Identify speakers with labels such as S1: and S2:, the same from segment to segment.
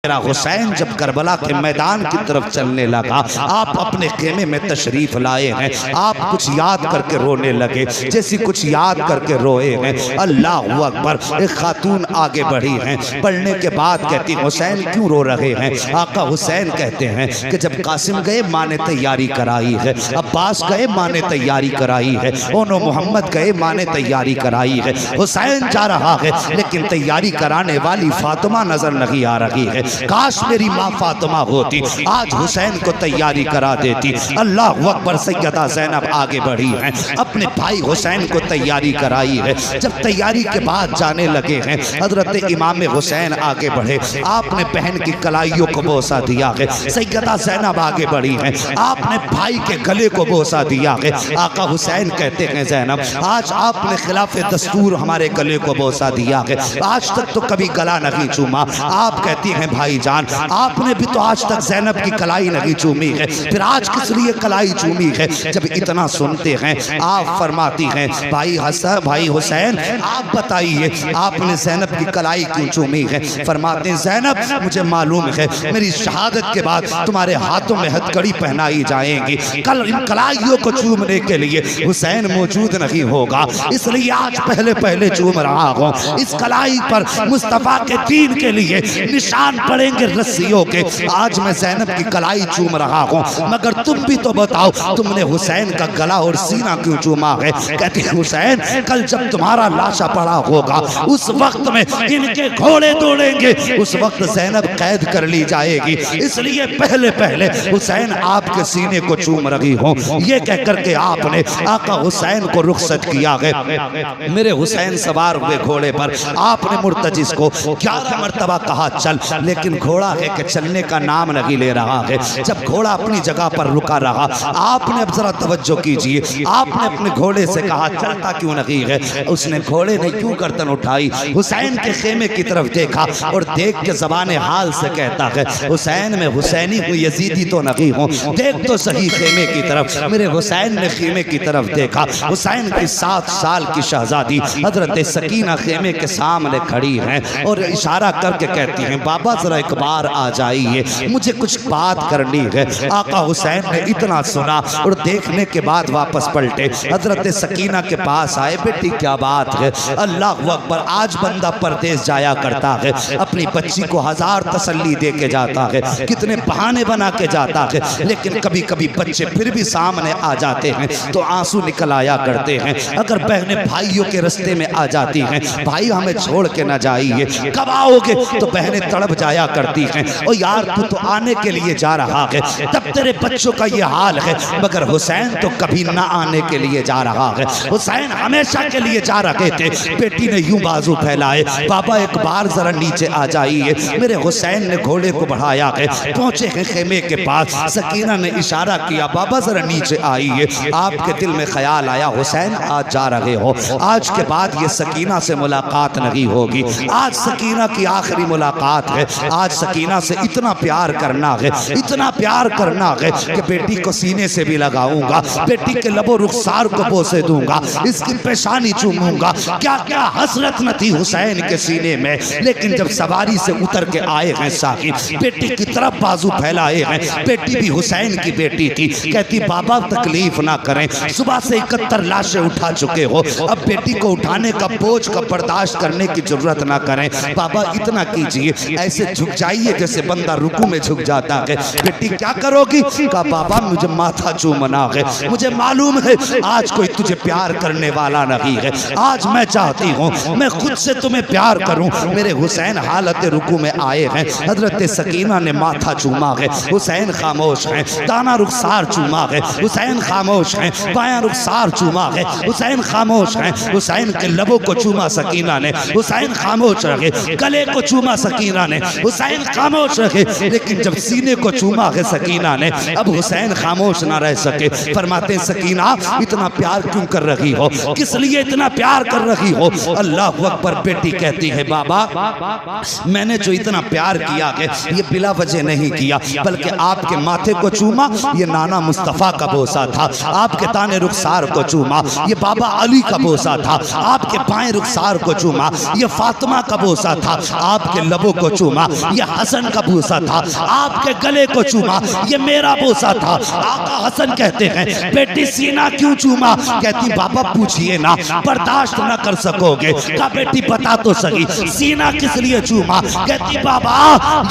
S1: मेरा हुसैन जब करबला के मैदान की तरफ चलने लगा, आप अपने खेमे में तशरीफ लाए हैं, आप कुछ याद करके रोने लगे, जैसी कुछ याद करके रोए हैं। अल्लाह अकबर। एक खातून आगे बढ़ी हैं, पढ़ने के बाद कहती हुसैन क्यों रो रहे हैं? आका हुसैन कहते हैं कि जब कासिम गए माँ ने तैयारी कराई है, अब्बास गए माँ ने तैयारी कराई है, ओनो मोहम्मद गए माँ ने तैयारी कराई है। हुसैन जा रहा है लेकिन तैयारी कराने वाली फातिमा नजर नहीं आ रही है। काश मेरी माँ फातिमा होती, आज हुसैन को तैयारी करा देती। अल्लाह अकबर। सैयदा ज़ैनब आगे बढ़ी हैं, अपने भाई हुसैन को तैयारी कराई है। जब तैयारी के बाद जाने लगे हैं, हजरत इमाम हुसैन आगे बढ़े, आपने बहन की कलाइयों को बोसा दिया है। सैयदा ज़ैनब आगे बढ़ी हैं, आपने भाई के गले को बोसा दिया है। आका हुसैन कहते हैं ज़ैनब आज आपने खिलाफ दस्तूर हमारे गले को बोसा दिया है, आज तक तो कभी गला नहीं चूमा। आप कहती हैं भाईजान आपने भी तो आज तक ज़ैनब की कलाई नहीं चूमी है, फिर आज किस लिए कलाई चूमी है? जब इतना सुनते हैं आप फरमाती हैं भाई हसन भाई हुसैन आप बताइए आपने ज़ैनब की कलाई क्यों चूमी है? फरमाते हैं ज़ैनब मुझे मालूम है मेरी शहादत के बाद तुम्हारे हाथों में हथकड़ी पहनाई जाएंगी, कल इन कलाइयों को चूमने के लिए हुसैन मौजूद नहीं होगा, इसलिए आज पहले पहले चूम रहा हूँ। इस कलाई पर मुस्तफ़ा के दीन के लिए निशान पड़ेंगे रस्सियों के, आज मैं ज़ैनब की कलाई चूम रहा हूँ। मगर तुम भी तो बताओ तुमने हुसैन का गला और सीना क्यों चूमा है? कहती है हुसैन कल जब तुम्हारा लाशा पड़ा होगा उस वक्त में इनके घोड़े दौड़ेंगे, उस वक्त ज़ैनब कैद कर ली जाएगी, इसलिए पहले पहले हुसैन आपके सीने को चूम रही हूँ। ये कह करके आपने आका हुसैन को रुखसत किया है। मेरे हुसैन सवार हुए घोड़े पर, आपने मुर्तजिस को 11 मरतबा कहा चल, लेकिन घोड़ा है कि चलने का नाम नहीं ले रहा है। जब घोड़ा अपनी जगह पर रुका रहा, आपने अब जरा तवज्जो कीजिए, आपने अपने घोड़े से कहा चलता क्यों नहीं है? उसने घोड़े ने क्यों गर्दन उठाई, हुसैन के खेमे की तरफ देखा और देख के ज़बान हाल से कहता है हुसैन में हुसैनी हूँ यजीदी तो नहीं हूँ, देख तो सही खेमे की तरफ। मेरे हुसैन ने खेमे की तरफ देखा, हुसैन की 7 साल की शहजादी हजरत सकीना खेमे के सामने खड़ी हैं और इशारा करके कहती हैं बाबा जरा एक बार आ जाइए, मुझे कुछ बात करनी है। आका हुसैन ने इतना सुना और देखने के बाद वापस पलटे, हजरत सकीना के पास आए, बेटी क्या बात है? अल्लाह अकबर। आज बंदा परदेश जाया करता है, अपनी बच्ची को 1000 तसल्ली दे के जाता है, कितने बहाने बना के जाता है, लेकिन कभी कभी बच्चे फिर भी सामने आ जाते हैं तो आंसू निकल आया करते हैं। अगर बहनें भाइयों के रास्ते में आ जाती हैं भाई हमें छोड़ के ना जाइए, कब आओगे? तो बहनें तड़प जाया करती हैं और यार तू तो आने के लिए जा रहा है, तब तेरे बच्चों का ये हाल है। मगर हुसैन तो कभी ना आने के लिए जा रहा है, हुसैन हमेशा के लिए जा रहे थे। बेटी ने यूं बाजू फैलाए, बाबा एक बार जरा नीचे आ जाइए। मेरे हुसैन ने घोड़े को बढ़ाया है, पहुंचे हैं खेमे के पास, सकीना ने इशारा किया बाबा जरा नीचे आइए। आपके दिल में ख्याल आया हुसैन आज जा रहे हो, आज के बाद ये सकीना से मुलाकात नहीं होगी, आज सकीना की आखिरी मुलाकात है। आज सकीना से इतना प्यार करना है, इतना प्यार करना है कि बेटी को सीने से भी लगाऊंगा, बेटी के लबो रुखसार को बोसे दूंगा, इसकी पेशानी चूमूंगा। क्या क्या हसरत न थी हुसैन के सीने में। लेकिन जब सवारी से उतर के आए हैं साहिब, बेटी की तरफ बाजू फैलाए हैं, बेटी भी हुसैन की बेटी थी, कहती बाबा तकलीफ ना करें, सुबह से 71 लाशें उठा चुके हो, अब बेटी को उठाने का बोझ का बर्दाश्त करने की जरूरत ना करें, बाबा इतना कीजिए, ऐसे झुक जाइए जैसे बंदा रुकू में झुक जाता है। बेटी क्या करोगी? कहा बाबा मुझे माथा चूमना है, मुझे मालूम है आज कोई तुझे प्यार करने वाला नहीं है, आज मैं चाहती हूँ मैं खुद से तुम्हें प्यार करूँ। मेरे हुसैन हालत रुकू में आए हैं, हजरत सकीना ने माथा चूमा है, हुसैन खामोश हैं, दाना रुखसार चूमा है, हुसैन खामोश हैं, बायां रुखसार चूमा है, हुसैन खामोश हैं, हुसैन के लबों को चूमा सकीना ने, हुसैन खामोश रहे, गले को चूमा सकीना ने, हुसैन खामोश रहे। लेकिन जब सीने को चूमा है सकीना ने, अब हुसैन खामोश ना रह सके। फरमाते सकीना इतना प्यार क्यों कर रही हो, किस लिए इतना प्यार कर रही हो? अल्लाह अकबर। बेटी कहती है बाबा मैंने जो इतना प्यार किया है ये बिला वजह नहीं किया, बल्कि आपके माथे को चूमा ये नाना मुस्तफ़ा का बोसा था, आपके ताने रुखसार को चूमा ये बाबा अली का बोसा था, आपके बाएं रुखसार को चूमा ये फातिमा का बोसा था, आपके लबों को चूमा ये हसन का बूसा था, आपके गले को चूमा, ये मेरा बूसा था। आका हसन कहते हैं बेटी सीना क्यों चूमा? कहती बाबा पूछिए ना, बर्दाश्त ना कर सकोगे। कहा बेटी बता तो सही, सीना किस लिए चूमा? कहती बाबा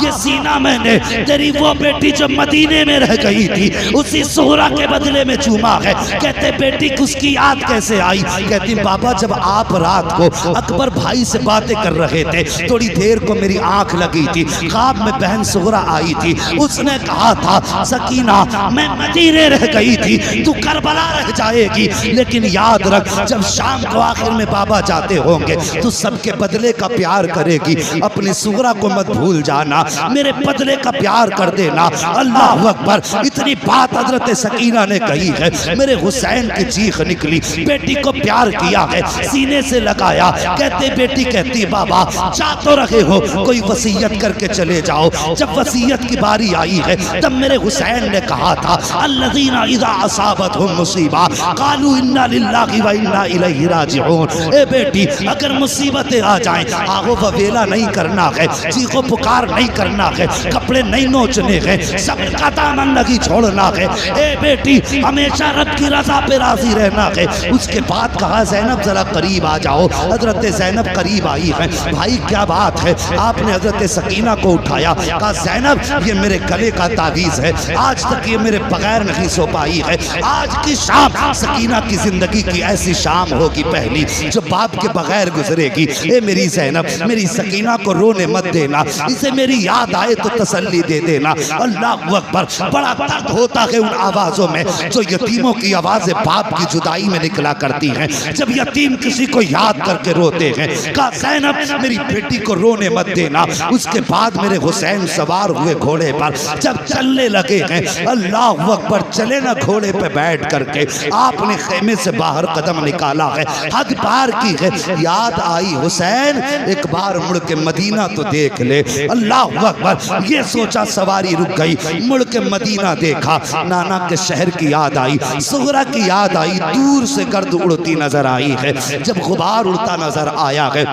S1: ये सीना मैंने तेरी वो बेटी जो मदीने में रह गई थी उसी सुहरा के बदले में चूमा है। कहते बेटी उसकी याद कैसे आई? कहती बाबा जब आप रात को अकबर भाई से बातें कर रहे थे, थोड़ी देर को मेरी आंख लगी थी, ख्वाब में बहन सुहरा आई थी, उसने कहा था सकीना मैं मदीने रह गई थी, तू करबला रह जाएगी, लेकिन याद रख जब शाम को आखिर में बाबा जाते होंगे तो सबके बदले का प्यार करेगी, अपनी सुहरा को मत भूल जाना, मेरे बदले का प्यार कर देना। अल्लाह अकबर। इतनी बात हजरत सकीना ने कही है, मेरे हुसैन की चीख निकली, बेटी को प्यार किया है, सीने से लगाया। कहते बेटी कहती बाबा जा तो रहे हो, कोई वसीयत करके चले जाओ। जब वसीयत की बारी आई है तब मेरे हुसैन ने कहा था अल्लज़ीना इज़ा असाबतहुम मुसीबा क़ालू इन्ना लिल्लाहि व इन्ना इलैहि राजिऊन। ए बेटी अगर मुसीबतें आ जाएं, आगो ववेला नहीं करना है, चीखो पुकार नहीं करना है, कपड़े नहीं नोचने हैं, सब्र का दामन नहीं छोड़ना है। ए बेटी हमेशा रब की रजा पे राजी रहना है। उसके बाद कहा ज़ैनब जरा करीब आ जाओ। हजरत ज़ैनब करीब आई है। भाई क्या बात है? आपने हजरत सकीना को उठाया, कहा ज़ैनब ये मेरे गले का तावीज़ है, आज तक ये मेरे बगैर नहीं सो पाई है। आज की शाम सकीना की जिंदगी की ऐसी शाम होगी पहली जो बाप के बगैर गुजरेगी। ए मेरी ज़ैनब मेरी सकीना को रोने मत देना, इसे मेरी याद आए तो तसल्ली दे देना। अल्लाह अकबर। बड़ा दर्द होता है उन आवाज़ों में जो यतीमों की आवाज़ें बाप की जुदाई में निकला करती हैं, जब यतीम किसी को याद करके रोते हैं। कहा ज़ैनब मेरी बेटी को रोने मत देना। उसके बाद मेरे हुसैन सवार हुए घोड़े पर, जब चलने लगे हैं, अल्लाह अकबर, चले ना घोड़े पे बैठ करके आपने खेमे से बाहर कदम निकाला है, हद पार की है, याद आई हुसैन एक बार मुड़ के मदीना तो देख ले। अल्लाह अकबर। ये सोचा सवारी रुक गई, मुड़ के मदीना देखा, नाना के शहर की याद आई, सुहरा की याद आई, दूर से गर्द उड़ती नजर आई है। जब गुबार उड़ता नजर आया है,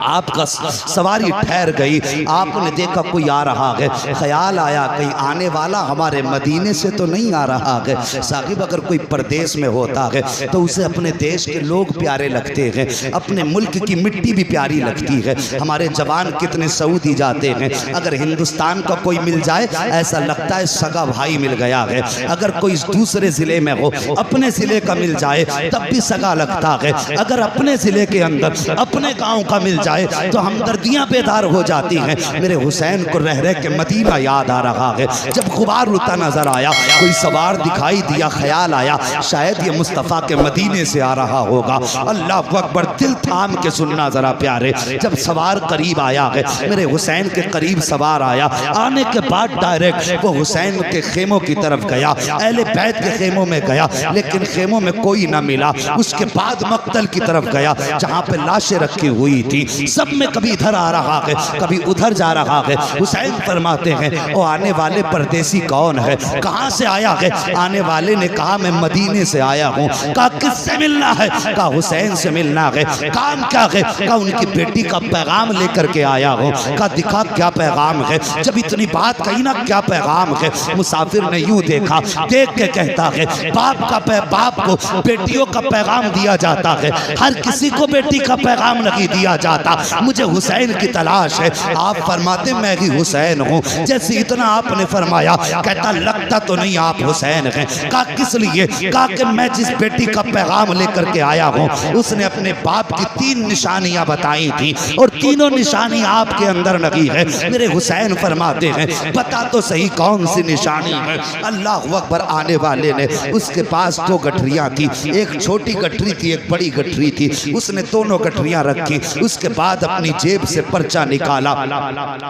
S1: आपका सवारी ठहर गई, आपने देखा कोई आ रहा है, ख्याल आया कहीं आने वाला हमारे मदीने से तो नहीं आ रहा है। साहिब अगर कोई परदेश में होता है तो उसे अपने देश के लोग प्यारे लगते हैं, अपने मुल्क की मिट्टी भी प्यारी लगती है। हमारे जवान कितने सऊदी जाते हैं, अगर हिंदुस्तान का कोई मिल जाए ऐसा लगता है सगा भाई मिल गया है। अगर कोई दूसरे जिले में हो, अपने जिले का मिल जाए तब भी सगा लगता है। अगर अपने जिले के अंदर अपने गांव का मिल जाए तो हमदर्दियां बेदार हो जाती हैं। मेरे हुसैन को रह रह के मदीना याद आ रहा है। जब गुबार उड़ता नजर आया, कोई सवार दिखाई दिया, ख्याल आया शायद ये मुस्तफ़ा के मदीने से आ रहा होगा। अल्लाह अकबर। दिल थाम के सुनना जरा प्यारे, जब सवार करीब आया है, मेरे हुसैन के करीब सवार आया, आने के बाद डायरेक्ट वो हुसैन के खेमों की तरफ गया, अहले बैत के खेमों में गया, लेकिन खेमों में कोई ना मिला। उसके बाद मक्तल की तरफ गया जहाँ पे लाशें रखी हुई थी, सब में कभी इधर आ रहा है कभी उधर जा रहा है। हुसैन फरमाते हैं वो आने वाले परदेसी कौन है, कहाँ से आया है? आने वाले ने कहा मैं मदीने से आया हूँ। कहा किससे मिलना है? कहा हुसैन से मिलना है। काम क्या है? कहा उनकी बेटी का पैगाम लेकर के आया हूँ। कहा दिखा क्या पैगाम है? जब इतनी बात कही ना क्या पैगाम है, मुसाफिर ने यूं देखा, देख के कहता है बाप को बेटियों का पैगाम दिया जाता है, हर किसी को बेटी का पैगाम नहीं दिया जाता, मुझे हुसैन की तलाश है। आप फरमाते मैं ही हुसैन हूँ। जैसे इतना आपने फरमाया, कहता लगता तो नहीं आप हुसैन हैं। कहा किस लिए? कहा कि मैं जिस बेटी का पैगाम लेकर के आया हूँ उसने अपने बाप की 3 निशानियां बताई थी और तीनों निशानी आपके अंदर लगी है। मेरे हुसैन फरमाते हैं बता तो सही कौन सी निशानी है? अल्लाह अकबर। आने वाले ने उसके पास 2 गठरियां थी, एक छोटी गठरी थी एक बड़ी गठरी थी, उसने दोनों गठरियां रखी, उसके बाद अपनी जेब से पर्चा निकाला,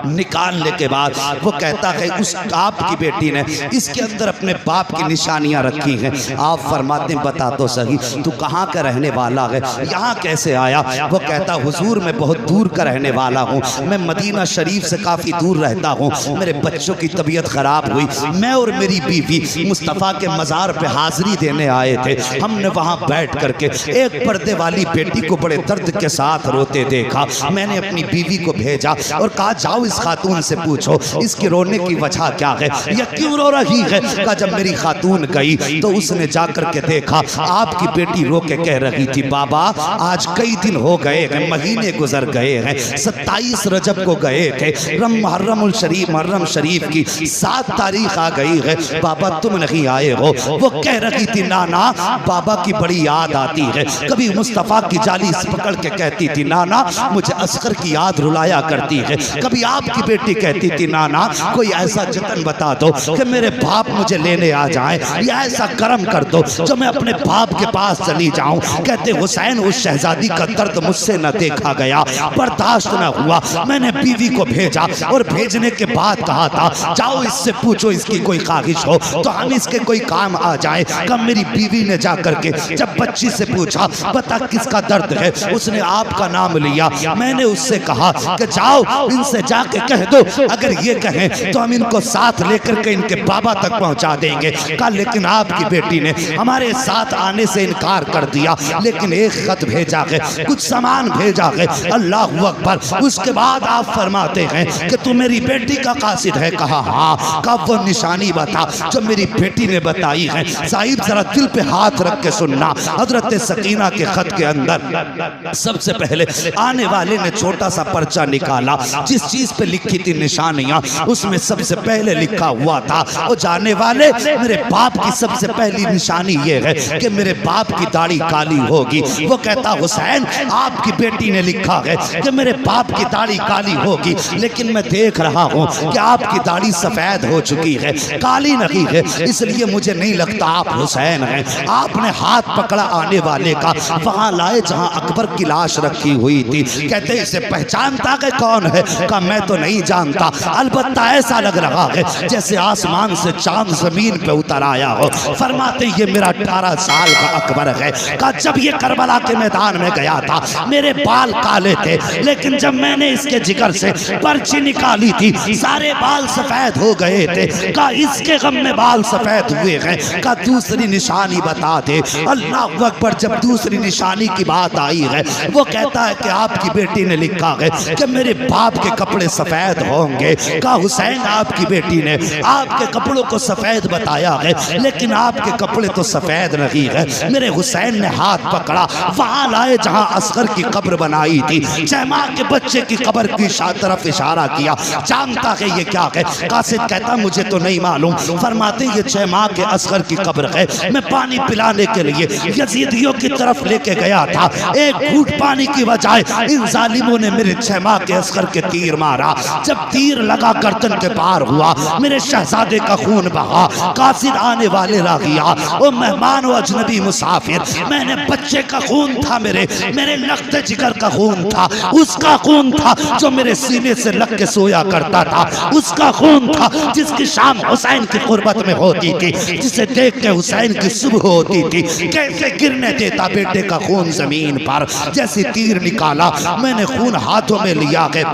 S1: निकालने के बाद वो कहता है उस आपकी बेटी ने इसके अंदर अपने बाप की निशानियां रखी हैं। आप फरमाते बता तो सही तू कहाँ का रहने वाला है, यहाँ कैसे आया? वो कहता हुजूर मैं बहुत दूर का रहने वाला हूँ, मैं मदीना शरीफ से काफ़ी दूर रहता हूँ, मेरे बच्चों की तबीयत ख़राब हुई, मैं और मेरी बीवी मुस्तफ़ा के मज़ार पे हाज़िरी देने आए थे। हमने वहाँ बैठ करके एक पर्दे वाली बेटी को बड़े दर्द के साथ रोते देखा, मैंने अपनी बीवी को भेजा और कहा जाओ इस खातून से पूछो इसकी रोने की वजह क्या है, यह क्यों रो रही है। कहा जब मेरी खातून गई तो उसने जाकर के देखा आपकी बेटी रो के कह रही थी बाबा आज कई दिन हो गए हैं, महीने गुजर गए हैं, 27 रजब को गए थे, मुहर्रम शरीफ की 7 तारीख आ गई है, बाबा तुम नहीं आए हो। वो कह रही थी नाना बाबा की बड़ी याद आती है, कभी मुस्तफ़ा की जाली पकड़ के कहती थी नाना मुझे असगर की याद रुलाया करती है, कभी आपकी बेटी कहती थी नाना कोई ऐसा जतन बता दो कि मेरे बाप मुझे लेने आ जाए, या ऐसा करम कर दो जो मैं अपने बाप के पास चली जाऊं। कहते हुसैन उस शहजादी का दर्द मुझसे न देखा गया, बर्दाश्त न हुआ, मैंने बीवी को भेजा और भेजने के बाद कहा था जाओ इससे पूछो इसकी कोई ख्वाहिश हो तो हम इसके कोई काम आ जाए। कब मेरी बीवी ने जाकर के जब बच्ची से पूछा पता किसका दर्द है, उसने आपका नाम लिया, मैंने उससे कहा कि जाओ इनसे जाके कह दो अगर ये कहें तो हम इनको साथ लेकर के इनके बाबा तक पहुंचा देंगे। कहा लेकिन आपकी बेटी ने हमारे साथ आने से इनकार कर दिया, लेकिन एक खत भेजा है, कुछ सामान भेजा है। अल्लाह अकबर। उसके बाद आप फरमाते हैं कि तू मेरी बेटी का कासिद है। कहा हाँ। कब वो निशानी बता जो मेरी बेटी ने बताई है। साहिब जरा दिल पे हाथ रख के सुनना, हजरत सकीना के खत के अंदर सबसे पहले आने वाले ने छोटा सा पर्चा निकाला, जिस चीज पे लिखी थी निशानियां उसमें सबसे पहले लिखा हुआ था वो जाने वाले मेरे बाप की सबसे पहली निशानी ये है कि मेरे बाप की दाढ़ी काली होगी। वो कहता हुसैन आपकी बेटी ने लिखा है कि मेरे बाप की दाढ़ी काली होगी, लेकिन मैं देख रहा हूँ कि आपकी दाढ़ी सफेद हो चुकी है, काली नहीं है, इसलिए मुझे नहीं लगता आप हुसैन हैं। आपने हाथ पकड़ा आने वाले का, वहां लाए जहां अकबर की लाश रखी हुई थी। कहते इसे पहचानता कि कौन है? कहा मैं तो नहीं जानता, अलबत्ता ऐसा लग रहा है जैसे आसमान से चांद जमीन पे उतर आया हो। फरमाते ये मेरा 18 साल का अकबर है। कहा जब ये करबला के मैदान में गया था मेरे बाल काले थे, लेकिन जब मैंने इसके जिगर से पर्ची निकाली थी सारे बाल सफेद हो गए थे। कहा इसके गम में बाल सफेद हुए हैं। कहा दूसरी निशानी बता दे। अल्लाह अकबर। जब दूसरी निशानी की बात आई है वो कहता है कि आपकी बेटी ने लिखा है कि मेरे बाप के कपड़े सफेद होंगे। कहा हुसैन आपकी बेटी ने आपके कपड़ों को सफेद बताया है, लेकिन आपके कपड़े तो सफेद नहीं है। मेरे हुसैन ने हाथ पकड़ा, वहां लाए जहां असगर की कब्र बनाई थी, 6 माह के बच्चे की कब्र की तरफ इशारा किया। जानता है ये क्या है? कासिद कहता मुझे तो नहीं मालूम। फरमाते ये 6 माह के असगर की कब्र है। मैं पानी पिलाने के लिए यजीदियों की तरफ लेके गया था, एक घूंट पानी की बजाय इन जालिमों ने मेरे 6 माह के असगर के तीर मारा। जब तीर लगा गर्दन के पार हुआ, मेरे शहजादे का खून बहा। कासिद आने वाले रागिया ओ मेहमान व अजनबी मुसाफिर, मैंने बच्चे का खून था, मेरे लख्त जिगर का खून था, उसका खून था जो मेरे सीने से लग के सोया करता था, उसका खून था जिसकी शाम हुसैन की कुर्बत में होती थी, जिसे देख के हुसैन की सुबह होती थी। कैसे गिरने देता बेटे का खून जमीन पर। जैसे तीर निकाला मैंने खून हाथों में लिया है।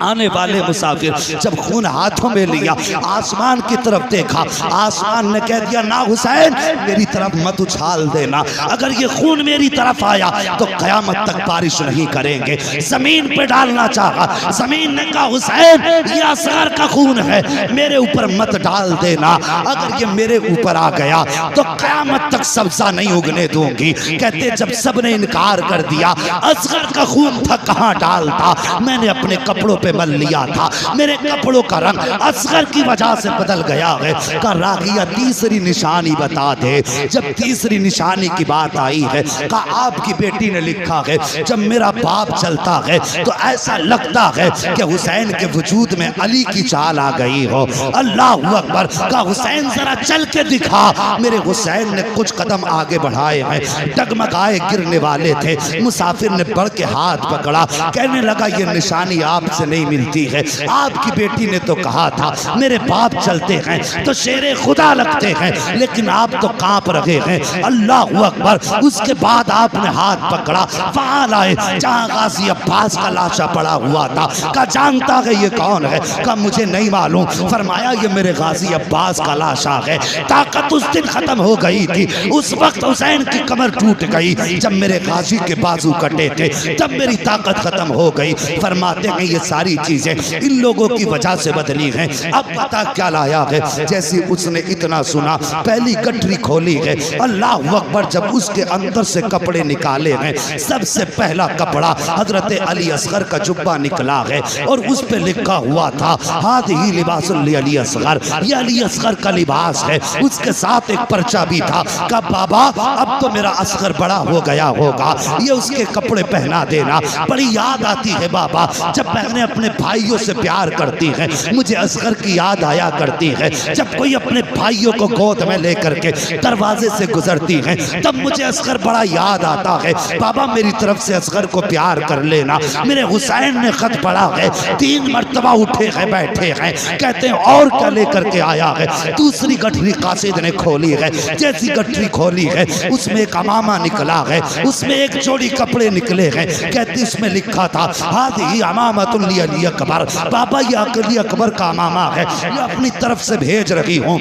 S1: आने वाले मुसाफिर जब खून हाथों में लिया आसमान की तरफ देखा, आसमान ने कह दिया ना हुसैन मेरी तरफ मत उछाल देना, अगर ये खून मेरी तरफ आया तो कयामत तक बारिश नहीं करेंगे। जमीन पे डालना चाहा, जमीन ने कहा हुसैन ये असगर का खून है, मेरे ऊपर मत डाल देना, अगर ये मेरे ऊपर आ गया तो कयामत तक सब्जा नहीं उगने दूंगी। कहते जब सब ने इनकार कर दिया, असगर का खून था कहाँ डालता, मैंने अपने कपड़ों पे मल लिया था, मेरे कपड़ों का रंग असगर की वजह से बदल गया है। का रागिया तीसरी निशानी बता दे। जब तीसरी निशानी की बात आई है कहा आपकी बेटी ने लिखा है जब मेरा बाप चलता है तो ऐसा लगता है कि हुसैन के वजूद में अली की चाल आ गई हो। अल्लाह अकबर। का हुसैन जरा चल के दिखा। मेरे हुसैन ने कुछ कदम आगे बढ़ाए हैं, डगमगाए गिरने वाले थे। मुसाफिर ने बढ़ के हाथ पकड़ा, कहने लगा ये निशानी आपसे नहीं मिलती है, आपकी बेटी ने तो कहा था मेरे बाप चलते हैं तो शेरे खुदा लगते हैं, लेकिन आप तो कांप रहे हैं। अल्लाह अकबर। उसके बाद आपने हाथ पकड़ा, वहां लाए जहां गाजी अब्बास का लाशा पड़ा हुआ था। का जानता है ये कौन है? का मुझे नहीं मालूम। फरमाया ये मेरे गाजी अब्बास का लाशा है। ताकत उस दिन खत्म हो गई थी, उस वक्त हुसैन की कमर टूट गई, जब मेरे गाजी के बाजू कटे थे तब मेरी ताकत खत्म हो गई। फरमाते हैं ये सारी चीजें इन लोगों की वजह से बदली हैं। अब पता क्या लाया है, जैसे उसने इतना सुना पहली गठरी खोली है, अल्लाह अकबर, जब उसके अंदर से कपड़े निकाले हैं, सबसे पहला कपड़ा हजरत अली असगर का जुब्बा निकला है और उस पे लिखा हुआ था हादिही लिबासुल अली असगर, ये अली असगर का लिबास है। उसके साथ एक पर्चा भी था कि बाबा अब तो मेरा असगर बड़ा हो गया होगा, ये उसके कपड़े पहना देना। बड़ी याद आती है बाबा, जब बहनें अपने भाइयों से प्यार करती हैं, मुझे असगर की याद आया करती है। जब कोई अपने भाइयों को गोद में लेकर के दरवाजे से गुजरती है, तब मुझे असगर बड़ा याद आता है। बाबा मेरी तरफ से असगर को प्यार कर लेना। मेरे हुसैन ने खत पढ़ा है, 3 मर्तबा उठे हैं, बैठे हैं, कहते हैं और क्या लेकर के आया है। दूसरी गठरी कासिद ने खोली है, जैसी गठरी खोली है उसमें एक अमामा निकला है, उसमें एक जोड़ी कपड़े निकले हैं। कहते इसमें लिखा था हादिही अमामतुल अली अकबर, बाबा ये अली अकबर का अमामा है, ये अपनी तरफ से भेज रही हूँ।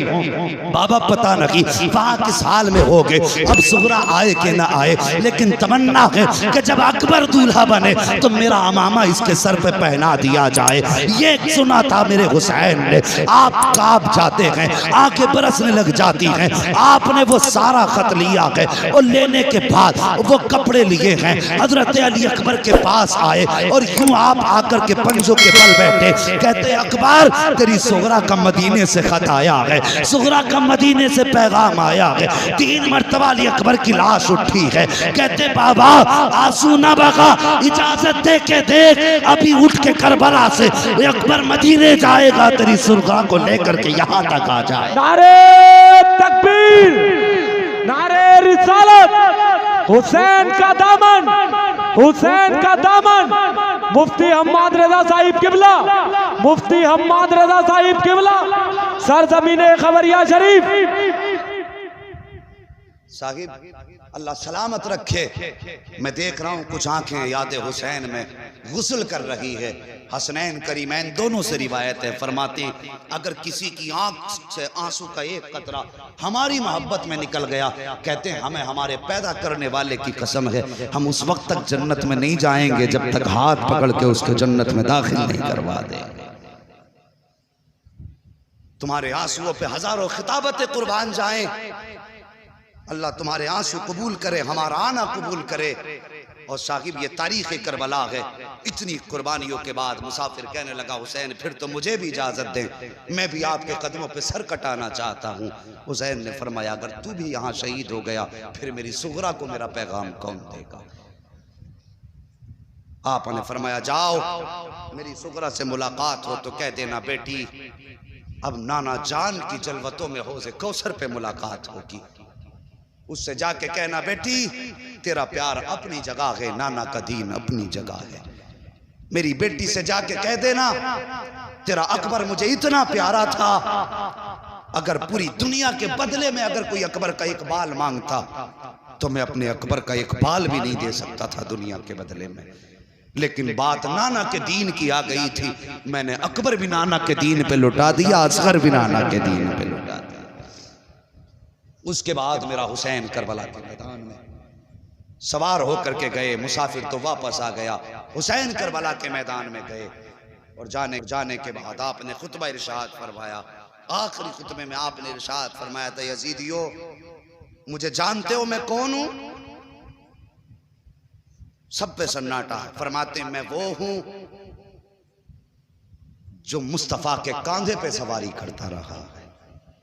S1: बाबा पता नहीं वहाँ किस हाल में हो गए, अब सुगरा आए कि ना आए, लेकिन तमन्ना है कि जब अकबर दूल्हा बने तो मेरा अमामा इसके सर पे पहना दिया जाए। ये सुना था मेरे हुसैन ने। आप कांप जाते हैं, आंखें बरसने लग जाती हैं। आपने वो सारा खत लिया है और लेने के बाद वो कपड़े लिए हैं, हजरत अली अकबर के पास आए और यूं आप आकर के पंजों के बल बैठे, कहते अकबर तेरी सुगरा का मदीने से खत आया है, सुगरा का मदीने से पैगाम आया है। 3 मर्तबा अली अकबर की लाश उठी है। कहते बाबा आंसू ना बगा, इजाजत दे के देख, अभी उठ के करबला से अकबर मदीने जाएगा, तेरी सुगरा को लेकर के यहाँ तक आ जाए।
S2: नारे तकबीर, नारे रिसालत, हुसैन का दामन, हुसैन का दामन। मुफ्ती हम्माद रजा साहिब किबला, मुफ्ती हम्माद रजा साहिब किबला, सरजमीने खबरिया शरीफ।
S1: साहिब अल्लाह सलामत रखे। मैं देख रहा हूँ कुछ आंखें याद हुसैन में गुस्ल कर रही है। हसनैन करीमैन दोनों से रिवायत है, फरमाते अगर किसी की आंख से आंसू का एक कतरा हमारी मोहब्बत में निकल गया, कहते हैं हमें हमारे पैदा करने वाले की कसम है, हम उस वक्त तक जन्नत में नहीं जाएंगे जब तक हाथ पकड़ के उसको जन्नत में दाखिल नहीं करवा देंगे। तुम्हारे आंसुओं पे हजारों खिताबतें कुर्बान जाएं, अल्लाह तुम्हारे आंसू कबूल करे, हमारा आना कबूल करे। और साहिब ये तारीख़ करबला है। इतनी कुर्बानियों के बाद मुसाफिर कहने लगा हुसैन फिर तो मुझे भी इजाज़त दें, मैं भी आपके कदमों पे सर कटाना चाहता हूँ। हुसैन ने फरमाया अगर तू भी यहाँ शहीद हो गया फिर मेरी सुगरा को मेरा पैगाम कौन देगा। आपने फरमाया जाओ मेरी सुगरा से मुलाकात हो तो कह देना बेटी अब नाना जान की जलवतों में हौज़े कौसर पे मुलाकात होगी। उससे जाके कहना बेटी तेरा प्यार अपनी जगह है, नाना का दीन अपनी जगह है। मेरी बेटी से जाके कह देना तेरा अकबर मुझे इतना प्यारा था, अगर पूरी दुनिया के बदले में अगर कोई अकबर का एक बाल मांगता तो मैं अपने अकबर का एक बाल भी नहीं दे सकता था दुनिया के बदले में। लेकिन बात नाना के दीन की आ गई थी, मैंने अकबर भी नाना के दीन पे लुटा दिया, असगर भी नाना के दीन पे लुटा दिया। उसके बाद मेरा हुसैन करबला के मैदान में सवार होकर के गए, मुसाफिर तो वापस आ गया, हुसैन करबला के मैदान में गए और जाने के बाद आपने खुतबा इरशाद फरमाया। आखिरी खुतबे में आपने इरशाद फरमाया था यजीदियो मुझे जानते हो मैं कौन हूं? सब पे सन्नाटा है। फरमाते मैं वो हूं जो मुस्तफा के कांधे पे सवारी करता रहा है।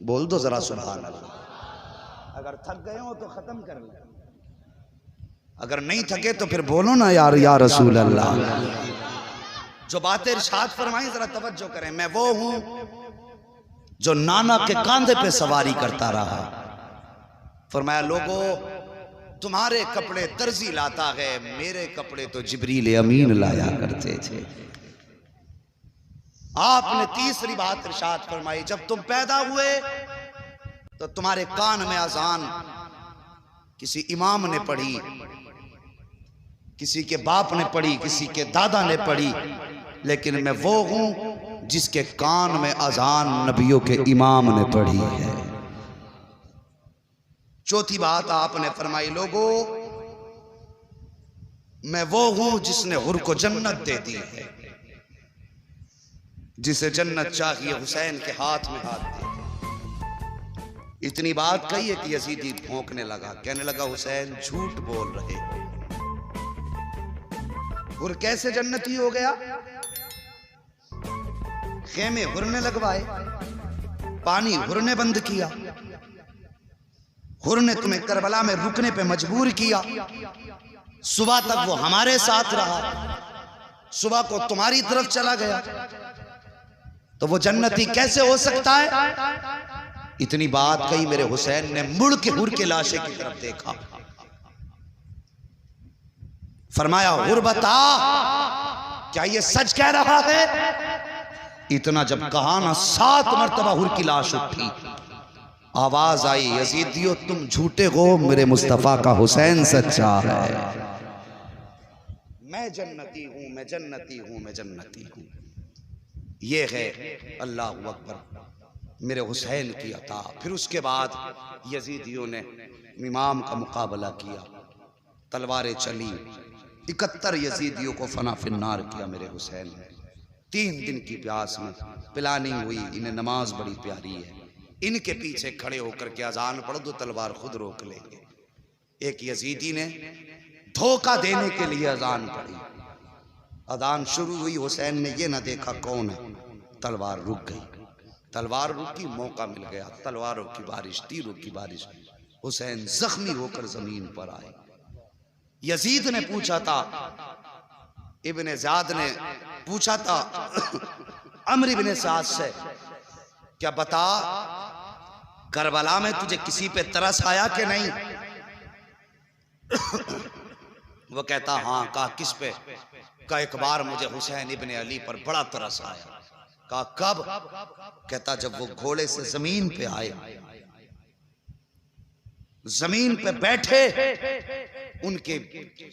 S1: बोल दो जरा सुभान अल्लाह। अगर थक गए हो तो खत्म कर लो, अगर नहीं थके तो फिर बोलो ना यार या रसूल अल्लाह। जो बातें इरशाद फरमाई जरा तवज्जो करें। मैं वो हूं जो नाना के कांधे पे सवारी करता रहा। फरमाया लोगो तुम्हारे कपड़े दर्जी लाता है, मेरे कपड़े तो जिब्रील अमीन लाया करते थे। आपने तीसरी बात इरशाद फरमाई जब तुम पैदा हुए तो तुम्हारे कान में अजान किसी इमाम ने पढ़ी, किसी के बाप ने पढ़ी, किसी के दादा ने पढ़ी, लेकिन मैं वो हूं जिसके कान में अजान नबियों के इमाम ने पढ़ी है। चौथी बात आपने फरमाई लोगो मैं वो हूं जिसने हुर को जन्नत दे दी है। जिसे जन्नत चाहिए हुसैन के हाथ में हाथ दे। इतनी बात कही है कि यजीदी भौंकने लगा, कहने लगा हुसैन झूठ बोल रहे हो। हुर कैसे जन्नती हो गया? खेमे हुर ने लगवाए, पानी हुर ने बंद किया, हुर ने तुम्हें करबला में रुकने पे मजबूर किया। सुबह तक वो हमारे साथ रहा, सुबह को तुम्हारी तरफ चला गया, तो वो जन्नती कैसे हो सकता है? इतनी बात कही, मेरे हुसैन ने मुड़ के हुर के लाशे की तरफ देखा, फरमाया हुर बता क्या ये सच कह रहा है? इतना जब कहा ना, 7 मरतबा हुर की लाश उठी, आवाज आई यजीदियो तुम झूठे हो, मेरे मुस्तफा का हुसैन सच्चा है। मैं जन्नती हूं, मैं जन्नती हूं, मैं जन्नती हूं। ये है अल्लाह अकबर मेरे हुसैन की अता। फिर उसके बाद यजीदियों ने इमाम का मुकाबला किया, तलवारें चली, 71 यजीदियों को फना फिन्नार किया मेरे हुसैन ने। 3 दिन की प्यास में प्लानिंग हुई, इन्हें नमाज बड़ी प्यारी है, इनके पीछे खड़े होकर के अजान पढ़ दो, तलवार खुद रोक लेंगे। एक यजीदी ने धोखा देने के लिए अजान पढ़ी, अजान शुरू हुई, हुसैन ने ये ना देखा कौन है, तलवार रुक गई, तलवार रुकी, मौका मिल गया, तलवारों की बारिश, तीरों की बारिश। हुसैन जख्मी होकर जमीन पर आए। यजीद ने पूछा था, इब्ने ज़ाद ने पूछा था अम्र इब्ने साद से, क्या बता करबला में तुझे किसी पे तरस आया कि नहीं? वो कहता हाँ। कहा किस पे? कहा एक बार मुझे हुसैन इब्ने अली पर बड़ा तरस आया। कहा कब? कहता जब वो घोड़े से जमीन पे आए, जमीन पे बैठे, उनके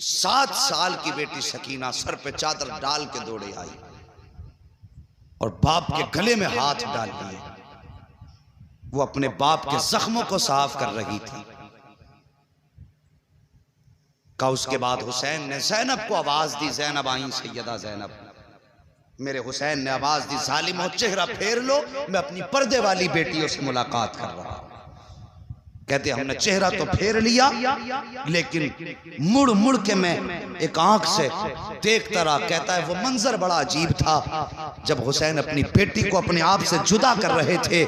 S1: 7 साल की बेटी सकीना सर पे चादर डाल के दौड़े आई और बाप के गले में हाथ डाल दिए। वो अपने बाप के जख्मों को साफ कर रही थी। का उसके बाद हुसैन ने जैनब को आवाज दी, जैनब आई, सैयदा जैनब। मेरे हुसैन ने आवाज दी, जालिमो चेहरा फेर लो, मैं अपनी पर्दे वाली बेटियों से मुलाकात कर रहा हूं। कहते हमने चेहरा तो फेर लिया, लेकिन मुड़ मुड़ के मैं एक आंख से देखता रहा। कहता है वो मंजर बड़ा अजीब था, जब हुसैन अपनी बेटी को अपने आप से जुदा कर रहे थे,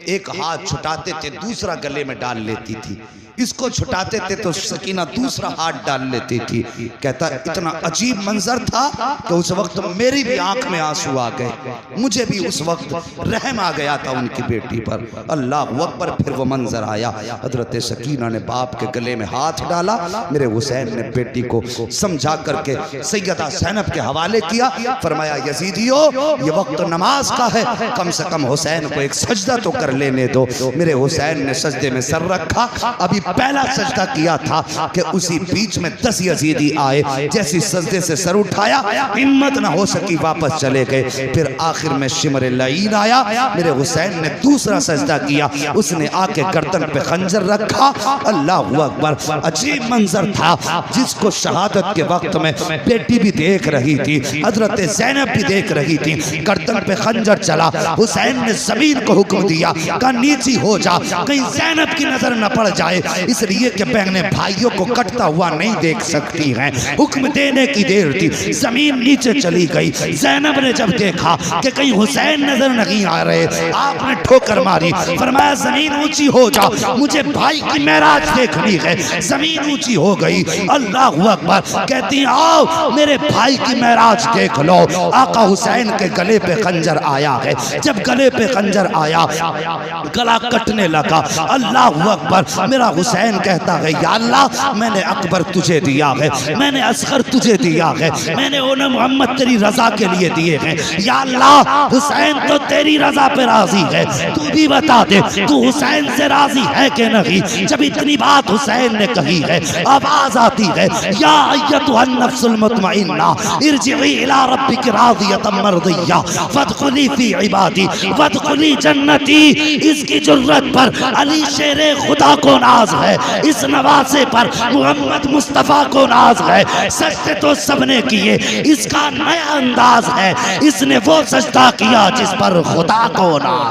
S1: एक हाथ छुटाते थे, दूसरा गले में डाल लेती थी, इसको छुटाते थे तो सकीना दूसरा हाथ डाल लेती थी। कहता इतना अजीब मंजर था कि उस वक्त मेरी भी आंख में आंसू आ गए, मुझे भी उस वक्त रहम आ गया था उनकी बेटी पर। अल्लाह अकबर। फिर वो मंजर आया, हजरत सकीना ने बाप के गले में हाथ डाला, मेरे हुसैन ने बेटी को समझा करके सैयदा ज़ैनब के हवाले किया। फरमाया यजीदियो ये वक्त नमाज का है, कम से कम हुसैन को एक सजदा तो कर लेने दो। मेरे हुसैन ने सजदे में सर रखा, अभी पहला सजदा किया था कि उसी बीच में 10 यजीदी आए, जैसी सजदे से सर उठाया, हिम्मत ना हो सकी, वापस चले गए। फिर आखिर में शिमर लईन आया, मेरे हुसैन ने दूसरा सजदा किया, उसने आके गर्दन पे खंजर रखा। अल्लाह अकबर। अजीब मंजर था जिसको शहादत के वक्त में बेटी भी देख रही थी, हजरत ज़ैनब भी देख रही थी। गर्दन पे खंजर चला, हुसैन ने जमीन को हुक्म दिया, कहा नीची हो जा, कहीं ज़ैनब की नजर न पड़ जाए, इसलिए कि बहनें भाइयों को कटता हुआ नहीं देख सकती हैं। हुक्म देने की देर थी, जमीन नीचे चली गई। ज़ैनब ने जब देखा कि कहीं हुसैन नजर नहीं आ रहे, आपने ठोकर मारी, फरमाया जमीन ऊंची हो जा, मुझे भाई की मेराज देखनी है। जमीन ऊंची हो गई। अल्लाह अकबर। कहती आओ मेरे भाई की मेराज देख लो। आका हुसैन के गले पे खंजर आया है, जब गले पे खंजर आया गला कटने लगा। अल्लाह अकबर। मेरा हुसैन कहता है या अल्लाह मैंने अकबर तुझे दिया है, मैंने असगर तुझे दिया है, मैंने उन्हें मोहम्मद तेरी रजा के लिए दिए हैं। या अल्लाह हुसैन तो तेरी रजा पे राजी है, तू भी बता दे तू हुसैन से राजी है कि नहीं। जब इतनी बात हुसैन ने कही है, आवाज आती है या अय्यतुहन नफ्सुल मुतमइन्ना इरजिई इला रब्बिक रादियतम मर्दिया फदखुली फी इबादी फदखुली जन्नती। इसकी जुर्रत पर अली शेरे खुदा को नाज नाज है, इस नवासे पर मोहम्मद मुस्तफ़ा को नाज है। सजदे तो सबने किए, इसका नया अंदाज है, इसने वो सजदा किया जिस पर खुदा को नाज।